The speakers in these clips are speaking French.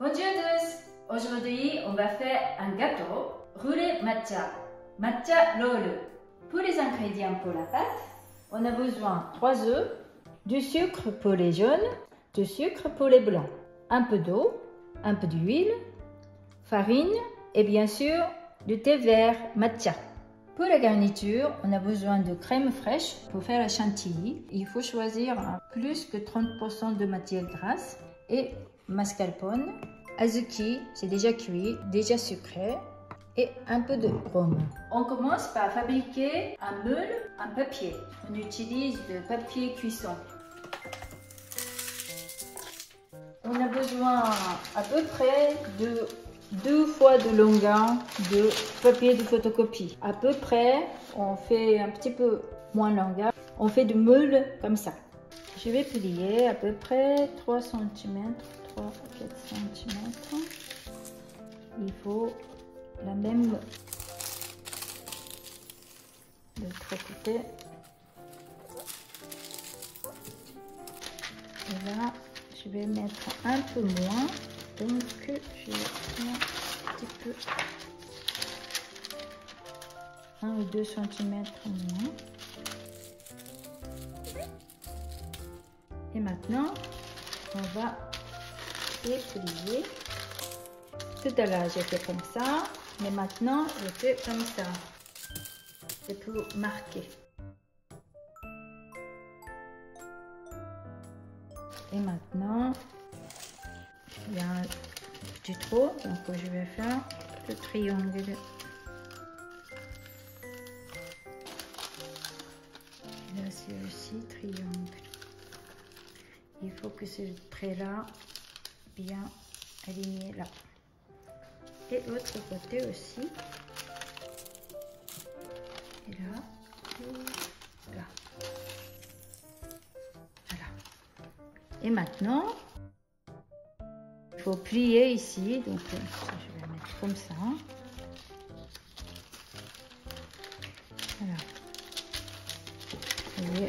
Bonjour à tous! Aujourd'hui, on va faire un gâteau roulé matcha, matcha roll. Pour les ingrédients pour la pâte, on a besoin de 3 œufs, du sucre pour les jaunes, du sucre pour les blancs, un peu d'eau, un peu d'huile, farine et bien sûr du thé vert matcha. Pour la garniture, on a besoin de crème fraîche pour faire la chantilly. Il faut choisir plus que 30% de matière grasse et mascarpone, azuki, c'est déjà cuit, déjà sucré et un peu de rhum. On commence par fabriquer un moule en papier. On utilise le papier cuisson. On a besoin à peu près de 2 fois de longueur de papier de photocopie. À peu près, on fait un petit peu moins longueur. On fait du moule comme ça. Je vais plier à peu près 3 cm, 3 à 4 cm. Il faut la même de l'autre côté. Et là, je vais mettre un peu moins. Donc, je vais faire un petit peu 1 ou 2 cm moins. Et maintenant, on va déplier. Tout à l'heure, j'ai fait comme ça, mais maintenant, je fais comme ça. C'est pour marquer. Et maintenant, il y a un petit trou, donc je vais faire le triangle. Là, c'est aussi triangle. Il faut que ce trait-là bien aligné là. Et l'autre côté aussi. Et là. Et là. Voilà. Et maintenant, il faut plier ici. Donc, je vais mettre comme ça. Voilà. Vous voyez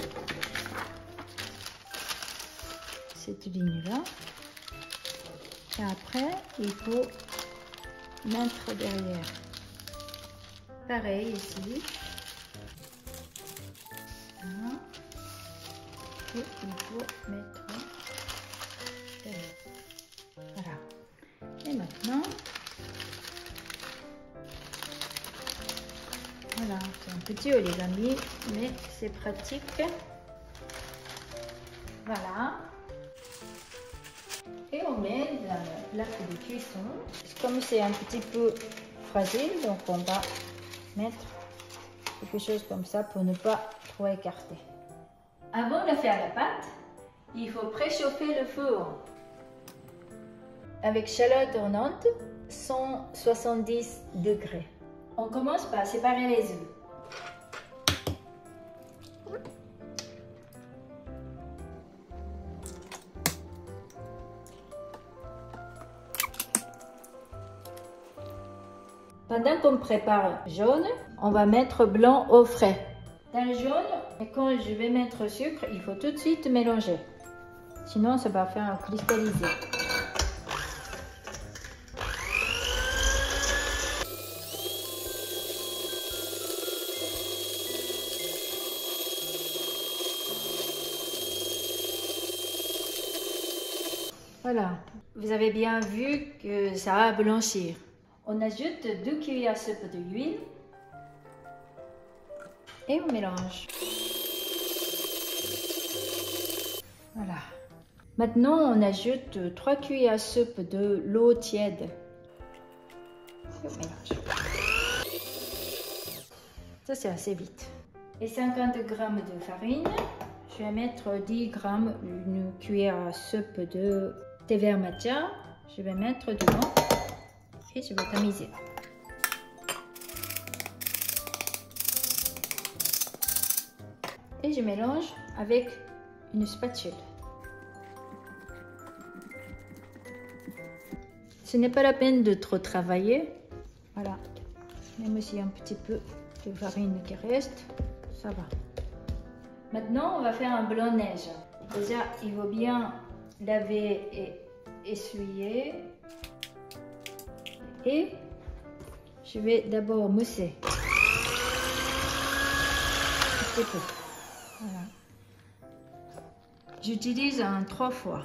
cette ligne-là. Et après, il faut mettre derrière. Pareil ici. Voilà. Et il faut mettre derrière. Voilà. Et maintenant, voilà, c'est un petit origami, mais c'est pratique. Voilà. Et on met la plaque de cuisson. Comme c'est un petit peu fragile, donc on va mettre quelque chose comme ça pour ne pas trop écarter. Avant de faire la pâte, il faut préchauffer le four. Avec chaleur tournante, 170 degrés. On commence par séparer les œufs. Pendant qu'on prépare jaune, on va mettre blanc au frais. Dans le jaune, et quand je vais mettre sucre, il faut tout de suite mélanger. Sinon, ça va faire cristalliser. Voilà, vous avez bien vu que ça va blanchir. On ajoute 2 cuillères à soupe d'huile et on mélange. Voilà. Maintenant, on ajoute 3 cuillères à soupe de l'eau tiède. Et on mélange. Ça, c'est assez vite. Et 50 g de farine. Je vais mettre 10 g, une cuillère à soupe de thé vert matcha. Je vais mettre dedans. Et je vais tamiser. Et je mélange avec une spatule. Ce n'est pas la peine de trop travailler. Voilà. Même s'il y a un petit peu de farine qui reste, ça va. Maintenant, on va faire un blanc neige. Déjà, il faut bien laver et essuyer et je vais d'abord mousser. Un petit peu. Voilà. J'utilise un 3 fois.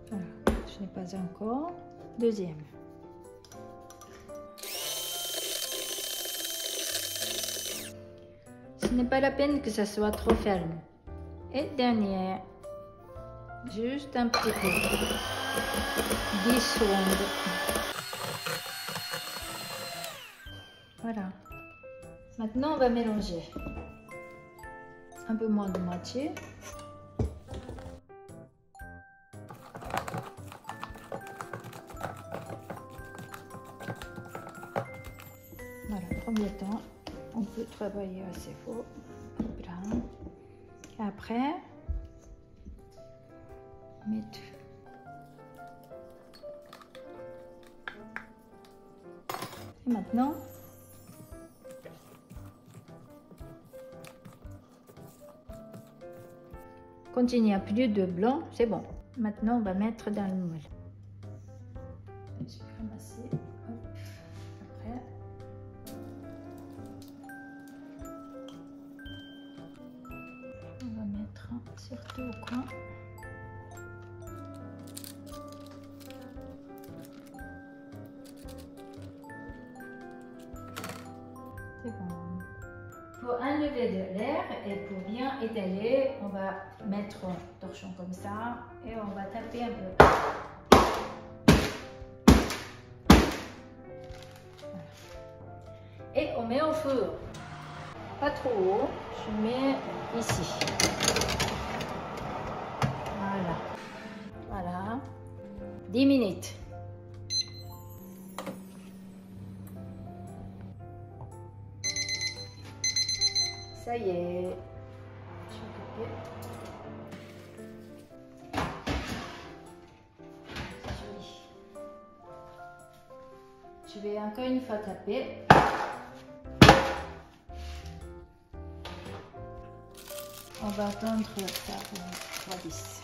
Voilà. Je n'ai pas encore. Deuxième. Ce n'est pas la peine que ça soit trop ferme. Et dernière. Juste un petit peu. 10 secondes. Voilà. Maintenant, on va mélanger. Un peu moins de moitié. Voilà, premier temps, on peut travailler assez fort. Voilà. Et après, mettre. Et maintenant, quand il n'y a plus de blanc, c'est bon. Maintenant, on va mettre dans le moule. Je vais ramasser. Hop. Après. On va mettre surtout au coin. C'est bon. Pour enlever de l'air et pour bien étaler, on va mettre un torchon comme ça et on va taper un peu. Voilà. Et on met au four. Pas trop haut, je mets ici. Voilà. Voilà. 10 minutes. Ça y est. C'est joli. Je vais encore une fois taper. On va attendre que ça refroidisse.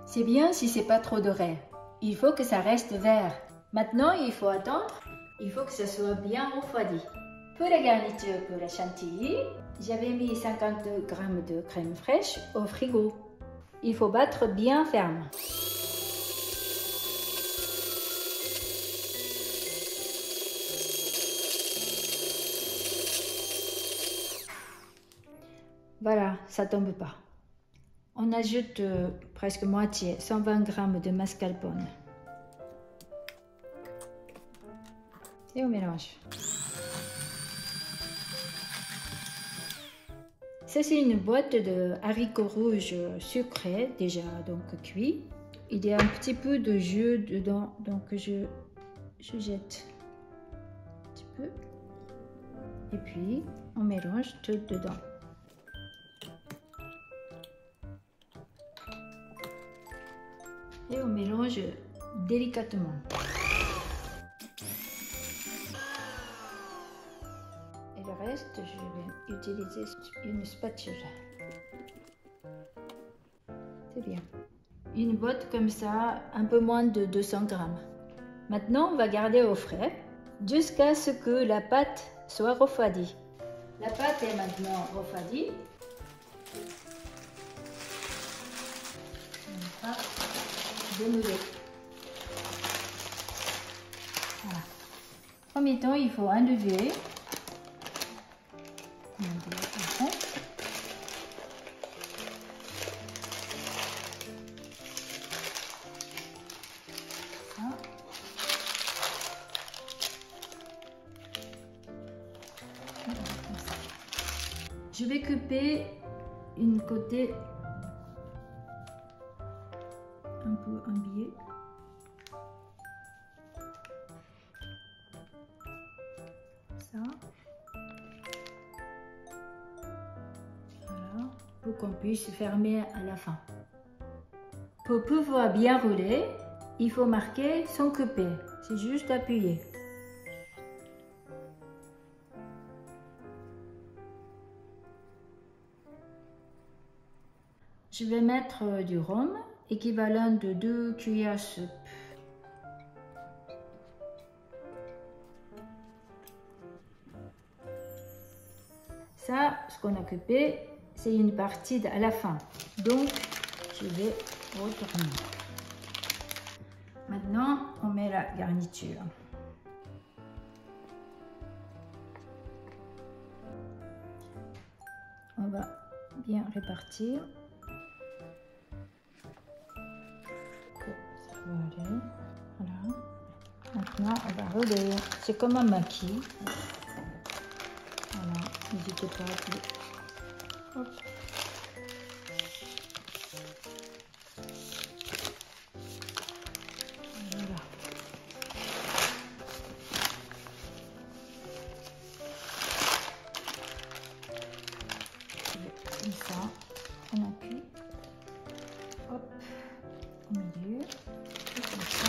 C'est bien si c'est pas trop doré. Il faut que ça reste vert. Maintenant, il faut attendre. Il faut que ça soit bien refroidi. Pour la garniture pour la chantilly, j'avais mis 50 g de crème fraîche au frigo. Il faut battre bien ferme. Voilà, ça tombe pas. On ajoute presque moitié, 120 g de mascarpone. Et on mélange. Ça, c'est une boîte de haricots rouges sucrés, déjà donc cuits. Il y a un petit peu de jus dedans, donc je jette un petit peu. Et puis, on mélange tout dedans. Et on mélange délicatement. Et le reste, je vais utiliser une spatule. C'est bien. Une boîte comme ça, un peu moins de 200 g. Maintenant, on va garder au frais jusqu'à ce que la pâte soit refroidie. La pâte est maintenant refroidie. On va démouler. Voilà. Premier temps, il faut enlever. Je vais couper une côté un peu en biais. Ça. Voilà. Pour qu'on puisse fermer à la fin. Pour pouvoir bien rouler, il faut marquer sans couper. C'est juste appuyer. Je vais mettre du rhum, équivalent de 2 cuillères à soupe. Ça, ce qu'on a coupé, c'est une partie à la fin. Donc, je vais retourner. Maintenant, on met la garniture. On va bien répartir. Ça va aller. Voilà. Maintenant, on va rouler. C'est comme un maquis. Voilà, n'hésitez pas à... Hop. Voilà. Comme ça, on appuie. Hop, au milieu. Et comme ça.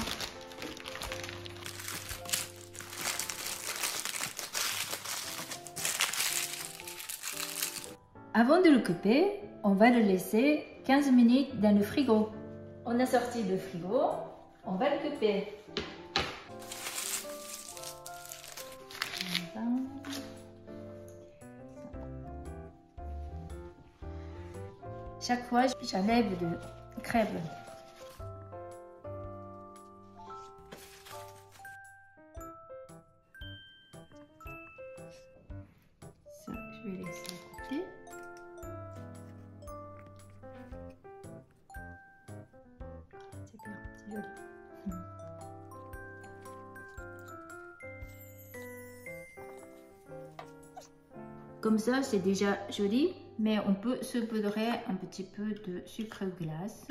Avant de le couper, on va le laisser 15 minutes dans le frigo. On a sorti le frigo, on va le couper. Voilà. Chaque fois, j'enlève le crème. Ça, je vais laisser à côté. C'est bien, c'est joli. Comme ça, c'est déjà joli, mais on peut saupoudrer un petit peu de sucre glace.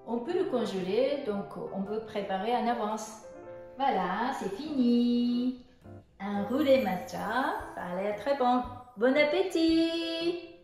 On peut le congeler, donc on peut préparer en avance. Voilà, c'est fini. Un roulé matcha, ça a l'air très bon. Bon appétit!